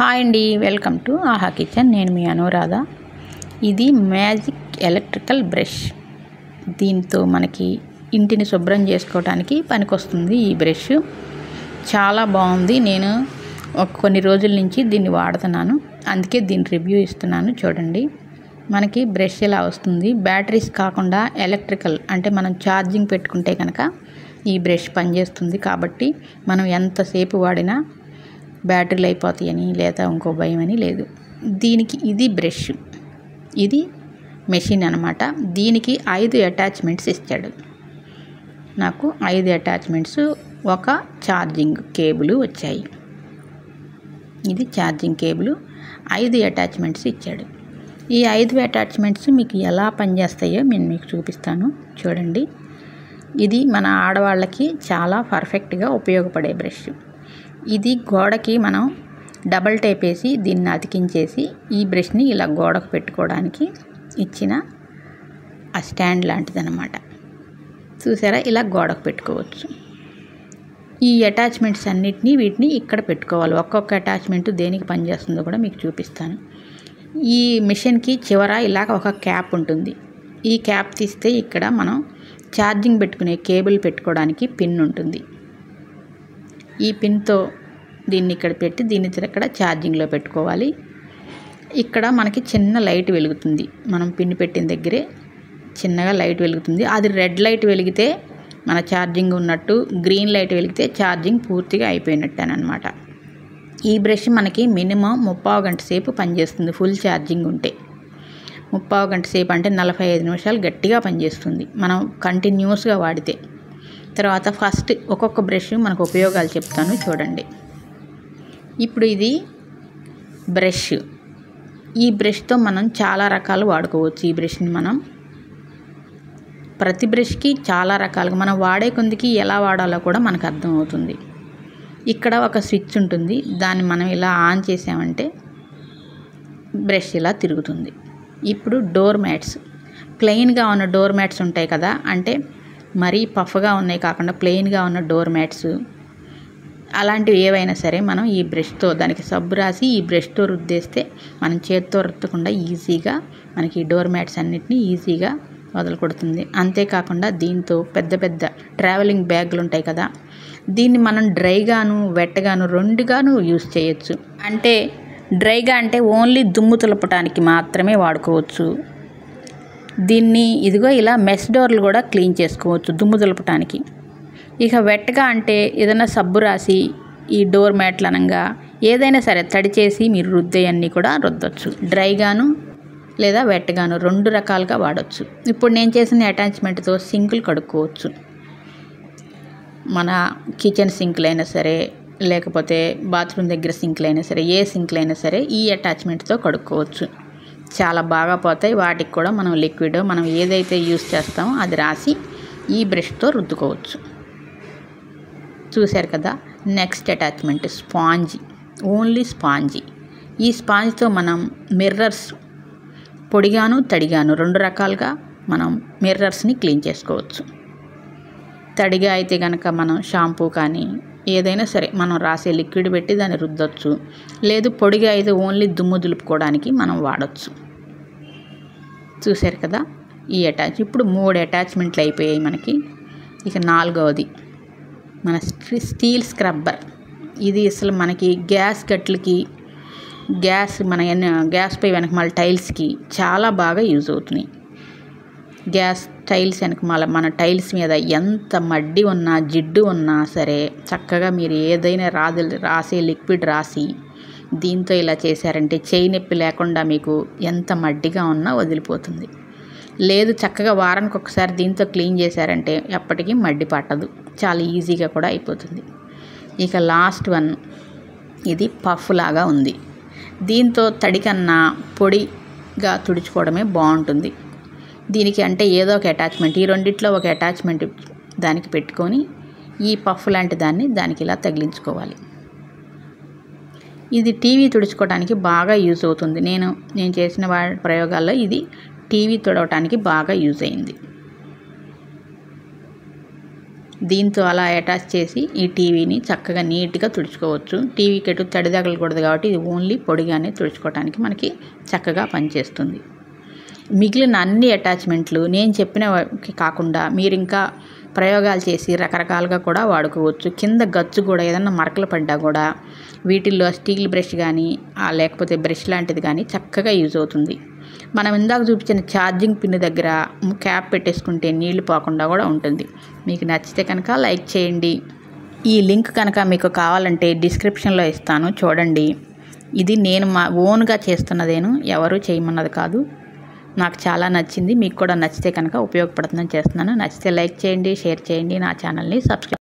Hi అండి, welcome to ఆహా kitchen. నేను మీ అనురాధ. ఇది మ్యాజిక్ ఎలక్ట్రికల్ బ్రష్. దీంతో మనకి ఇంటిని శుభ్రం చేసుకోవడానికి పనికొస్తుంది. ఈ బ్రష్ చాలా బాగుంది. నేను కొన్ని రోజుల నుంచి దీన్ని వాడుతున్నాను, అందుకే దీని రివ్యూ ఇస్తున్నాను. చూడండి, మనకి బ్రష్ ఇలా వస్తుంది. బ్యాటరీస్ కాకుండా ఎలక్ట్రికల్ అంటే మనం ఛార్జింగ్ పెట్టుకుంటే కనుక ఈ బ్రష్ పనిచేస్తుంది. కాబట్టి మనం ఎంతసేపు వాడినా బ్యాటరీలు అయిపోతాయని లేదా ఇంకో భయం అని లేదు. దీనికి ఇది బ్రష్, ఇది మెషిన్ అన్నమాట. దీనికి 5 అటాచ్మెంట్స్ ఇచ్చాడు. నాకు 5 అటాచ్మెంట్స్, ఒక ఛార్జింగ్ కేబుల్ వచ్చాయి. ఇది ఛార్జింగ్ కేబుల్. 5 అటాచ్మెంట్స్ ఇచ్చాడు. ఈ 5 అటాచ్మెంట్స్ మీకు ఎలా పనిచేస్తాయో నేను మీకు చూపిస్తాను. చూడండి, ఇది మన ఆడవాళ్ళకి చాలా పర్ఫెక్ట్గా ఉపయోగపడే బ్రష్. ఇది గోడకి మనం డబల్ టేప్ వేసి దీన్ని అతికించేసి ఈ బ్రష్ని ఇలా గోడకు పెట్టుకోవడానికి ఇచ్చిన ఆ స్టాండ్ లాంటిదన్నమాట. చూసారా, ఇలా గోడకు పెట్టుకోవచ్చు. ఈ అటాచ్మెంట్స్ అన్నిటినీ వీటిని ఇక్కడ పెట్టుకోవాలి. ఒక్కొక్క అటాచ్మెంట్ దేనికి పనిచేస్తుందో కూడా మీకు చూపిస్తాను. ఈ మిషన్కి చివర ఇలాగ ఒక క్యాప్ ఉంటుంది. ఈ క్యాప్ తీస్తే ఇక్కడ మనం ఛార్జింగ్ పెట్టుకునే కేబుల్ పెట్టుకోవడానికి పిన్ ఉంటుంది. ఈ పిన్తో దీన్ని ఇక్కడ పెట్టి దీన్ని ఇక్కడ ఛార్జింగ్లో పెట్టుకోవాలి. ఇక్కడ మనకి చిన్న లైట్ వెలుగుతుంది. మనం పిన్ పెట్టిన దగ్గరే చిన్నగా లైట్ వెలుగుతుంది. అది రెడ్ లైట్ వెలిగితే మన ఛార్జింగ్ ఉన్నట్టు, గ్రీన్ లైట్ వెలిగితే ఛార్జింగ్ పూర్తిగా అయిపోయినట్టేనమాట. ఈ బ్రష్ మనకి మినిమం 35 గంట సేపు పనిచేస్తుంది. ఫుల్ ఛార్జింగ్ ఉంటే 35 గంట సేపు అంటే 45 నిమిషాలు గట్టిగా పనిచేస్తుంది మనం కంటిన్యూస్గా వాడితే. తర్వాత ఫస్ట్ ఒక్కొక్క బ్రష్ మనకు ఉపయోగాలు చెప్తాను, చూడండి. ఇప్పుడు ఇది బ్రష్. ఈ బ్రష్తో మనం చాలా రకాలు వాడుకోవచ్చు. ఈ బ్రష్ని మనం ప్రతి బ్రష్కి చాలా రకాలుగా మనం వాడే కొందికి ఎలా వాడాలో కూడా మనకు అర్థమవుతుంది. ఇక్కడ ఒక స్విచ్ ఉంటుంది. దాన్ని మనం ఇలా ఆన్ చేసామంటే బ్రష్ ఇలా తిరుగుతుంది. ఇప్పుడు డోర్ మ్యాట్స్, ప్లెయిన్గా ఉన్న డోర్ మ్యాట్స్ ఉంటాయి కదా, అంటే మరీ పఫ్గా ఉన్నాయి కాకుండా ప్లెయిన్గా ఉన్న డోర్ మ్యాట్స్, అలాంటివి ఏవైనా సరే మనం ఈ బ్రష్తో దానికి సబ్బు రాసి ఈ బ్రష్తో రుద్దేస్తే మనం చేత్తో రుద్దకుండా ఈజీగా మనకి ఈ డోర్ మ్యాట్స్ అన్నిటినీ ఈజీగా వదలకొడుతుంది. అంతేకాకుండా దీంతో పెద్ద పెద్ద ట్రావెలింగ్ బ్యాగులు ఉంటాయి కదా, దీన్ని మనం డ్రైగాను వెట్టగాను రెండుగాను యూజ్ చేయొచ్చు. అంటే డ్రైగా అంటే ఓన్లీ దుమ్ము తులపటానికి మాత్రమే వాడుకోవచ్చు. దీన్ని ఇదిగో ఇలా మెస్ డోర్లు కూడా క్లీన్ చేసుకోవచ్చు దుమ్ము దులపటానికి. ఇక వెట్టగా అంటే ఏదైనా సబ్బు రాసి ఈ డోర్ మ్యాట్లు అనగా ఏదైనా సరే తడి చేసి మీరు రుద్దేయన్నీ కూడా రుద్దొచ్చు. డ్రైగాను లేదా వెట్టగాను 2 రకాలుగా వాడచ్చు. ఇప్పుడు నేను చేసిన అటాచ్మెంట్తో సింకులు కడుక్కోవచ్చు. మన కిచెన్ సింకులు అయినా సరే, లేకపోతే బాత్రూమ్ దగ్గర సింకులు అయినా సరే, ఏ సింకులు అయినా సరే ఈ అటాచ్మెంట్తో కడుక్కోవచ్చు. చాలా బాగా పోతాయి. వాటికి కూడా మనం లిక్విడ్ మనం ఏదైతే యూస్ చేస్తామో అది రాసి ఈ బ్రష్తో రుద్దుకోవచ్చు. చూశారు కదా. Next attachment spongy, only spongy. ఈ స్పాంజ్తో మనం మిర్రర్స్ పొడిగాను తడిగాను 2 రకాలుగా మనం మిర్రర్స్ని క్లీన్ చేసుకోవచ్చు. తడిగా అయితే కనుక మనం షాంపూ కానీ ఏదైనా సరే మనం రాసే లిక్విడ్ పెట్టి దాన్ని రుద్దొచ్చు. లేదు పొడిగా అయితే ఓన్లీ దుమ్ము దులుపుకోవడానికి మనం వాడచ్చు. చూశారు కదా ఈ ఇప్పుడు 3 అటాచ్మెంట్లు అయిపోయాయి మనకి. ఇక 4వది మన స్టీల్ స్క్రబ్బర్. ఇది అసలు మనకి గ్యాస్ గట్లకి, గ్యాస్ పై వెనకమాల టైల్స్కి చాలా బాగా యూజ్ అవుతున్నాయి. గ్యాస్ టైల్స్ వెనకమాల మన టైల్స్ మీద ఎంత మడ్డి ఉన్నా జిడ్డు ఉన్నా సరే చక్కగా మీరు ఏదైనా రాసే లిక్విడ్ రాసి దీంతో ఇలా చేశారంటే చేయి నొప్పి లేకుండా మీకు ఎంత మడ్డిగా ఉన్నా వదిలిపోతుంది. లేదు చక్కగా వారానికి ఒకసారి దీంతో క్లీన్ చేశారంటే ఎప్పటికీ మడ్డి పట్టదు, చాలా ఈజీగా కూడా అయిపోతుంది. ఇక లాస్ట్ వన్, ఇది పఫ్ లాగా ఉంది. దీంతో తడి కన్నా పొడిగా తుడుచుకోవడమే బాగుంటుంది. దీనికి అంటే ఏదో ఒక అటాచ్మెంట్, ఈ రెండిట్లో ఒక అటాచ్మెంట్ దానికి పెట్టుకొని ఈ పఫ్ లాంటి దాన్ని దానికి ఇలా తగిలించుకోవాలి. ఇది టీవీ తుడుచుకోవడానికి బాగా యూజ్ అవుతుంది. నేను చేసిన ప్రయోగాల్లో ఇది టీవీ తుడవటానికి బాగా యూజ్ అయింది. దీంతో అలా అటాచ్ చేసి ఈ టీవీని చక్కగా నీట్గా తుడుచుకోవచ్చు. టీవీకి ఎటు తడి తగలకూడదు కాబట్టి ఇది ఓన్లీ పొడిగానే తుడుచుకోవడానికి మనకి చక్కగా పనిచేస్తుంది. మిగిలిన అన్ని అటాచ్మెంట్లు నేను చెప్పినవి కాకుండా మీరు ఇంకా ప్రయోగాలు చేసి రకరకాలుగా కూడా వాడుకోవచ్చు. కింద గచ్చు కూడా ఏదన్నా మరకలు పడ్డా కూడా వీటిల్లో స్టీల్ బ్రష్ కానీ లేకపోతే బ్రష్ లాంటిది కానీ చక్కగా యూజ్ అవుతుంది. మనం ఇందాక చూపించిన ఛార్జింగ్ పిన్ దగ్గర క్యాప్ పెట్టేసుకుంటే నీళ్లు పోకుండా కూడా ఉంటుంది. మీకు నచ్చితే కనుక లైక్ చేయండి. ఈ లింక్ కనుక మీకు కావాలంటే డిస్క్రిప్షన్లో ఇస్తాను, చూడండి. ఇది నేను మా ఓన్గా చేస్తున్నదేను, ఎవరు చేయమన్నది కాదు. నాకు చాలా నచ్చింది. మీకు కూడా నచ్చితే కనుక ఉపయోగపడుతుందని చేస్తున్నాను. నచ్చితే లైక్ చేయండి, షేర్ చేయండి, నా ఛానల్ని సబ్స్క్రైబ్